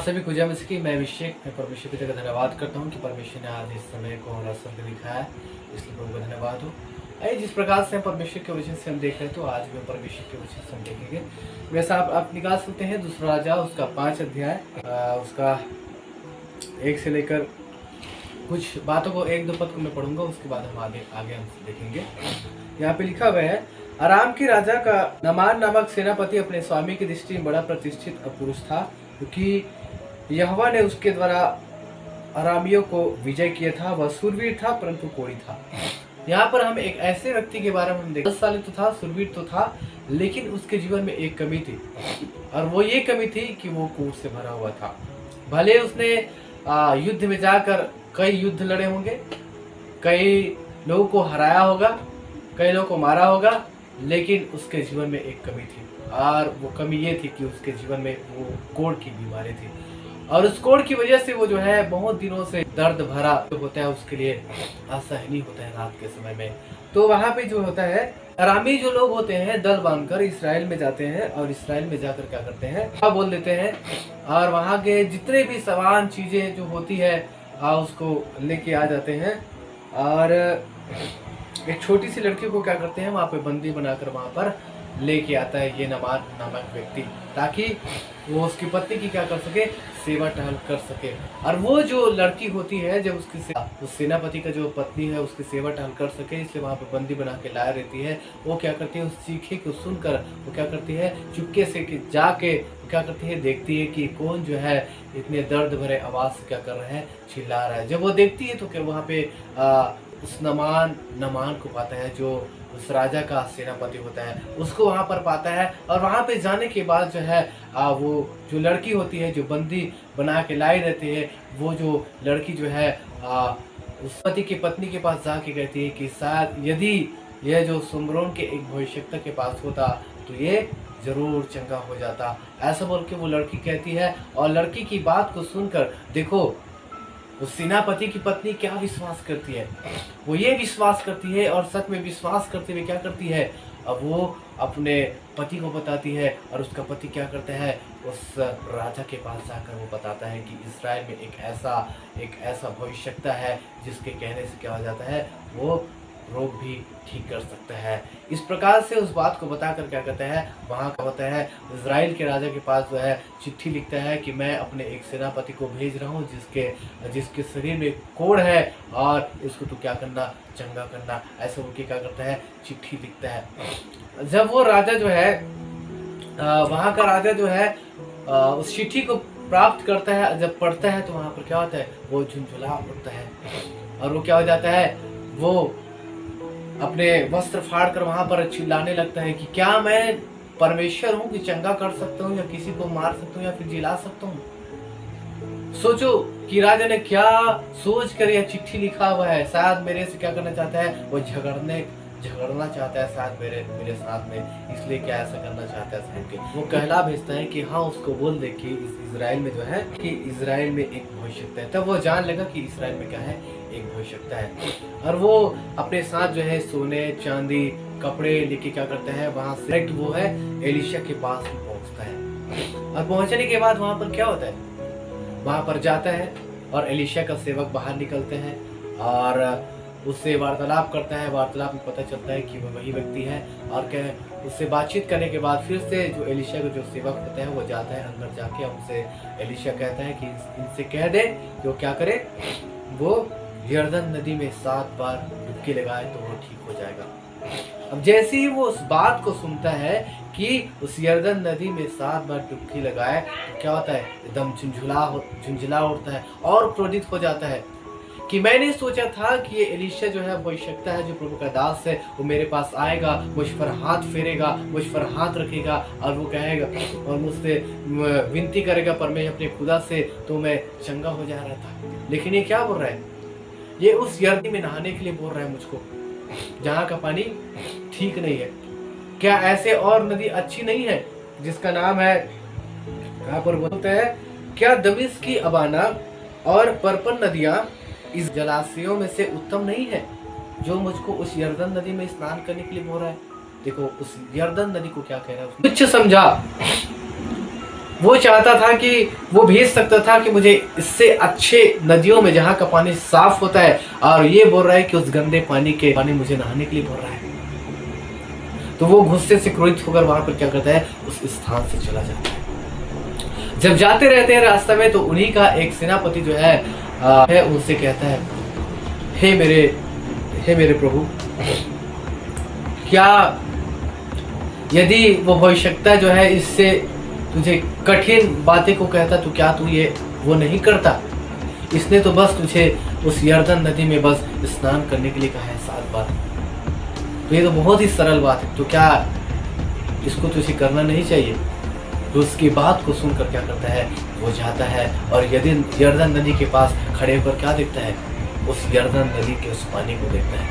सभी को जय मसीह की। मैं अभिषेक, मैं परमेश्वर पिता का धन्यवाद करता हूँ कि परमेश्वर ने आज इस समय को और अवसर को दिखाया है, इसलिए प्रभु का धन्यवाद हो। आइए, जिस प्रकार से हम परमेश्वर के वचन से हम देख रहे हैं, तो आज भी हम परमेश्वर के वचन से हम देखेंगे। वैसा आप निकाल सकते हैं दूसरा राजा उसका 5 अध्याय, उसका 1 से लेकर कुछ बातों को 1-2 पद को मैं पढ़ूंगा, उसके बाद हम आगे हम देखेंगे। यहाँ पे लिखा हुआ है, अराम के राजा का नामान नामक सेनापति अपने स्वामी की दृष्टि में बड़ा प्रतिष्ठित पुरुष था, क्योंकि यहोवा ने उसके द्वारा अरामियों को विजय किया था। वह सूरवीर था परंतु कोढ़ी था। यहाँ पर हम एक ऐसे व्यक्ति के बारे में हम देखते, बलशाली तो था, सूरवीर तो था, लेकिन उसके जीवन में एक कमी थी, और वो ये कमी थी कि वो कोढ़ से भरा हुआ था। भले उसने युद्ध में जाकर कई युद्ध लड़े होंगे, कई लोगों को हराया होगा, कई लोगों को मारा होगा, लेकिन उसके जीवन में एक कमी थी, और वो कमी ये थी कि उसके जीवन में वो कोढ़ की बीमारी थी, और उस कोढ़ की वजह से वो जो है बहुत दिनों से दर्द भरा जो होता है उसके लिए असहनीय होता है रात के समय में। तो वहाँ पे जो होता है, अरामी जो लोग होते हैं दल बांधकर इसराइल में जाते हैं, और इसराइल में जाकर क्या करते हैं, बोल देते हैं, और वहाँ के जितने भी सामान चीजें जो होती है उसको लेके आ जाते हैं, और एक छोटी सी लड़की को क्या करते हैं वहाँ पे बंदी बनाकर वहाँ पर लेके आता है ये नामान नामक व्यक्ति, ताकि वो उसकी पत्नी की क्या कर सके, सेवा टहल कर सके। और वो जो लड़की होती है, जब उसकी उस सेनापति का जो पत्नी है उसकी सेवा टहल कर सके, इसलिए वहाँ पे बंदी बना के लाया रहती है। वो क्या करती है, उस चीखे को सुनकर वो क्या करती है, चुपके से जाके क्या करती है, देखती है कि कौन जो है इतने दर्द भरे आवाज से क्या कर रहा है, चिल्ला रहा है। जब वो देखती है तो क्या वहाँ पे उस नामान को पाता है, जो उस राजा का सेनापति होता है, उसको वहाँ पर पाता है। और वहाँ पे जाने के बाद जो है वो जो लड़की होती है जो बंदी बना के लाई रहती है, वो जो लड़की जो है उस पति की पत्नी के पास जाके कहती है कि शायद यदि यह जो सुमरोन के एक भविष्यवक्ता के पास होता तो ये जरूर चंगा हो जाता, ऐसा बोल के वो लड़की कहती है। और लड़की की बात को सुनकर देखो उस सेनापति की पत्नी क्या विश्वास करती है, वो ये विश्वास करती है, और सच में विश्वास करते हुए क्या करती है, अब वो अपने पति को बताती है, और उसका पति क्या करता है, उस राजा के पास जाकर वो बताता है कि इस्राएल में एक ऐसा भविष्यवक्ता है जिसके कहने से क्या हो जाता है, वो रोग भी ठीक कर सकता है। इस प्रकार से उस बात को बताकर क्या कहता है, वहाँ का होता है इजराइल के राजा के पास जो है चिट्ठी लिखता है कि मैं अपने एक सेनापति को भेज रहा हूँ जिसके शरीर में कोढ़ है, और इसको तो क्या करना, चंगा करना, ऐसा उनके क्या करता है, चिट्ठी लिखता है। जब वो राजा जो है वहाँ का राजा जो है उस चिट्ठी को प्राप्त करता है, जब पढ़ता है तो वहाँ पर क्या होता है, वो झुंझुला उठता है, और वो क्या हो जाता है, वो अपने वस्त्र फाड़ कर वहां पर चिल्लाने लगता है कि क्या मैं परमेश्वर हूं कि चंगा कर सकता हूं, या किसी को मार सकता हूं, या फिर जिला सकता हूं। सोचो कि राजा ने क्या सोच कर यह चिट्ठी लिखा हुआ है, शायद मेरे से क्या करना चाहता है, वो झगड़ना चाहता है शायद मेरे साथ में, इसलिए क्या ऐसा करना चाहता है समझ के वो कहला भेजता है कि हाँ उसको बोल दे कि इजराइल में जो है कि इजराइल में एक भविष्यवक्ता है। तब वो जान लेगा कि इजराइल में क्या है, एक भविष्यवक्ता है। और वो अपने साथ जो है सोने चांदी कपड़े लेके क्या करता है, वहां से डायरेक्ट वो है एलिशा के पास पहुंचता है। और पहुंचने के बाद वहां पर क्या होता है, वहां पर जाता है और एलिशा का सेवक बाहर निकलते हैं और उससे वार्तालाप करता है। वार्तालाप में पता चलता है कि वो वही व्यक्ति है, और क्या उससे बातचीत करने के बाद फिर से जो एलिशा का जो सेवक होता है वो जाता है अंदर, जाके उनसे एलिशा कहता है कि इनसे कह दे कि वो क्या करे, वो यरदन नदी में 7 बार डुबकी लगाए तो वो ठीक हो जाएगा। अब जैसे ही वो उस बात को सुनता है कि उस यरदन नदी में 7 बार डुबकी लगाए तो क्या होता है, एकदम झुंझुला उठता है और क्रोधित हो जाता है कि मैंने सोचा था कि ये एलिशा जो है भविष्यवक्ता है, जो प्रभु का दास है, वो मेरे पास आएगा, मुझ पर हाथ फेरेगा, मुझ पर हाथ रखेगा, और वो कहेगा और मुझसे विनती करेगा परमेश्वर अपने खुदा से, तो मैं चंगा हो जा रहा था। लेकिन ये क्या बोल रहा है, ये उस यरदन में नहाने के लिए बोल रहा है मुझको, जहाँ का पानी ठीक नहीं है। क्या ऐसे और नदी अच्छी नहीं है जिसका नाम है, यहाँ पर बोलते हैं, क्या दमिश्क की अबाना और पर्पन नदियां इस जलाशयों में से उत्तम नहीं है, जो मुझको उस यरदन नदी में स्नान करने के लिए बोल रहा है। देखो उस यरदन नदी को क्या कह रहा है, तुच्छ समझा, वो चाहता था कि वो भेज सकता था कि मुझे इससे अच्छे नदियों में जहाँ का पानी साफ होता है, और ये बोल रहा है कि उस गंदे पानी मुझे नहाने के लिए बोल रहा है। तो वो गुस्से से क्रोधित होकर वहां पर क्या करता है, उस स्थान से चला जाता है। जब जाते रहते हैं रास्ते में, तो उन्हीं का एक सेनापति जो है उनसे कहता है, हे मेरे प्रभु, क्या यदि वो भविष्यवक्ता जो है इससे तुझे कठिन बातें को कहता, तो क्या तू ये वो नहीं करता? इसने तो बस तुझे उस यर्दन नदी में बस स्नान करने के लिए कहा है 7 बार। तो ये तो बहुत ही सरल बात है, तो क्या इसको तुझे करना नहीं चाहिए? तो उसकी बात को सुनकर क्या करता है, वो जाता है और यदि यर्दन नदी के पास खड़े होकर क्या देखता है, उस यर्दन नदी के उस पानी को देखता है,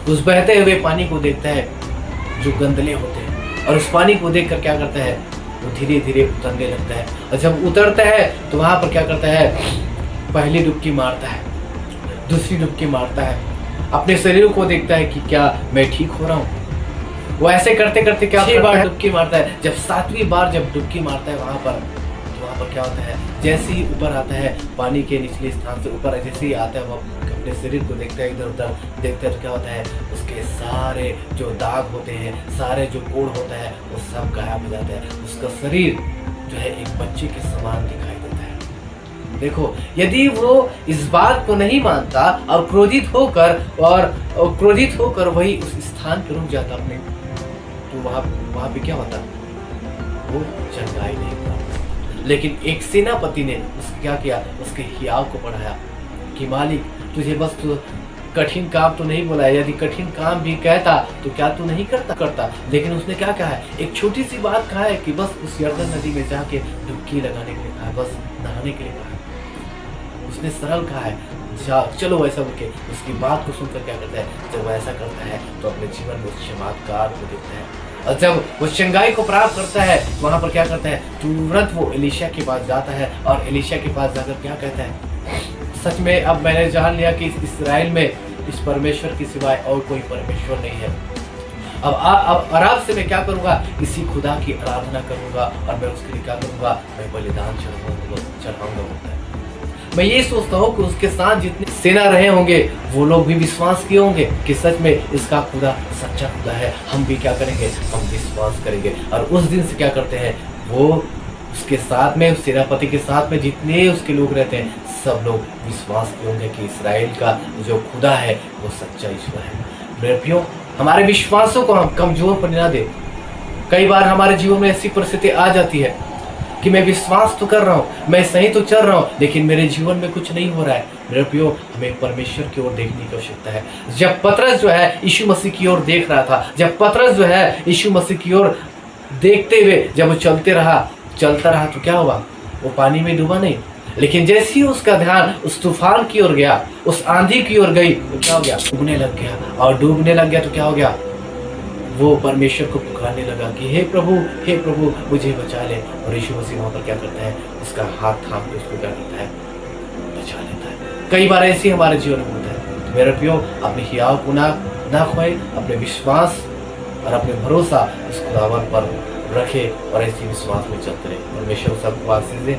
उस बहते हुए पानी को देखता है जो गंदले होते हैं। और उस पानी को देखकर क्या करता है, वो धीरे धीरे उतरने लगता है। और जब उतरता है तो वहां पर क्या करता है, पहली डुबकी मारता है, दूसरी डुबकी मारता है, अपने शरीर को देखता है कि क्या मैं ठीक हो रहा हूँ। वो ऐसे करते करते क्या 6 बार डुबकी मारता है। जब 7वीं बार जब डुबकी मारता है वहां पर, तो वहां पर क्या होता है, जैसे ही ऊपर आता है पानी के निचले स्थान से ऊपर जैसे ही आता है, वो अपने शरीर को देखता है, इधर उधर देखता है, तो क्या होता है, उसके सारे जो दाग होते हैं, सारे जो कोड़ होता है, वो सब गायब हो जाता है। उसका शरीर जो है एक बच्चे के समान दिखाई देता है। देखो, यदि वो इस बात को नहीं मानता और क्रोधित होकर वही उस स्थान पर रुक जाता अपने, तो वहां पे क्या होता, वो चंगाई नहीं प्राप्त। लेकिन एक सेनापति ने क्या किया, उसके हियाव को बढ़ाया कि मालिक, तुझे बस तो कठिन काम तो नहीं बोला है, यदि कठिन काम भी कहता तो क्या तू नहीं करता। लेकिन उसने क्या कहा है, एक छोटी सी बात कहा है कि बस उस यर्दन नदी में जाके डुबकी लगाने के लिए कहा है, बस नहाने के लिए कहा है। उसने सरल कहा है, चलो वैसा बोल के उसकी बात को सुनकर क्या करता है, जब वह ऐसा करता है तो अपने जीवन में उस चमत्कार को देखता है। और जब वो चंगाई को प्राप्त करता है, वहां पर क्या करता है, तुरंत वो एलीशा के पास जाता है और एलीशा के पास जाकर क्या कहता है, सच में अब मैंने जान लिया कि इस्राएल में इस परमेश्वर के सिवाय और कोई परमेश्वर नहीं है। अब आराम से मैं क्या करूंगा, इसी खुदा की आराधना करूंगा और मैं उसके लिए क्या करूंगा, मैं बलिदान चढ़ाऊंगा। मैं ये सोचता हूँ कि उसके साथ जितने सेना रहे होंगे वो लोग भी विश्वास किए होंगे कि सच में इसका खुदा सच्चा खुदा है। हम भी क्या करेंगे, हम विश्वास करेंगे। और उस दिन से क्या करते हैं, वो उसके साथ में, उस सेनापति के साथ में जितने उसके लोग रहते हैं, सब लोग विश्वास किए होंगे कि इस्राएल का जो खुदा है वो सच्चा ईश्वर है। मेरे प्रियो, हमारे विश्वासों को हम कमजोर पर ना दे। कई बार हमारे जीवन में ऐसी परिस्थिति आ जाती है कि मैं विश्वास तो कर रहा हूँ, मैं सही तो चल रहा हूँ, लेकिन मेरे जीवन में कुछ नहीं हो रहा है। मेरे प्रियो, हमें परमेश्वर की ओर देखने की आवश्यकता है। जब पतरस जो है यीशु मसीह की ओर देख रहा था, जब पतरस जो है यीशु मसीह की ओर देखते हुए जब वो चलता रहा तो क्या हुआ, वो पानी में डूबा नहीं। लेकिन जैसे ही उसका ध्यान उस तूफान की ओर गया, उस आंधी की ओर गई, तो क्या हो गया, डूबने लग गया। और डूबने लग गया तो क्या हो गया, वो परमेश्वर को पुकारने लगा कि हे प्रभु मुझे बचा ले। और यीशु मसीह वहां पर क्या करता है, उसका हाथ थाम के उसको क्या करता है, बचा लेता है। कई बार ऐसे हमारे जीवन में होता है। तो मेरे प्रियो, अपने हियाव को ना खोए, अपने विश्वास और अपने भरोसा उस खुदावन पर रखे और ऐसी विश्वास में चलते रहे। परमेश्वर सबको आशीष दे।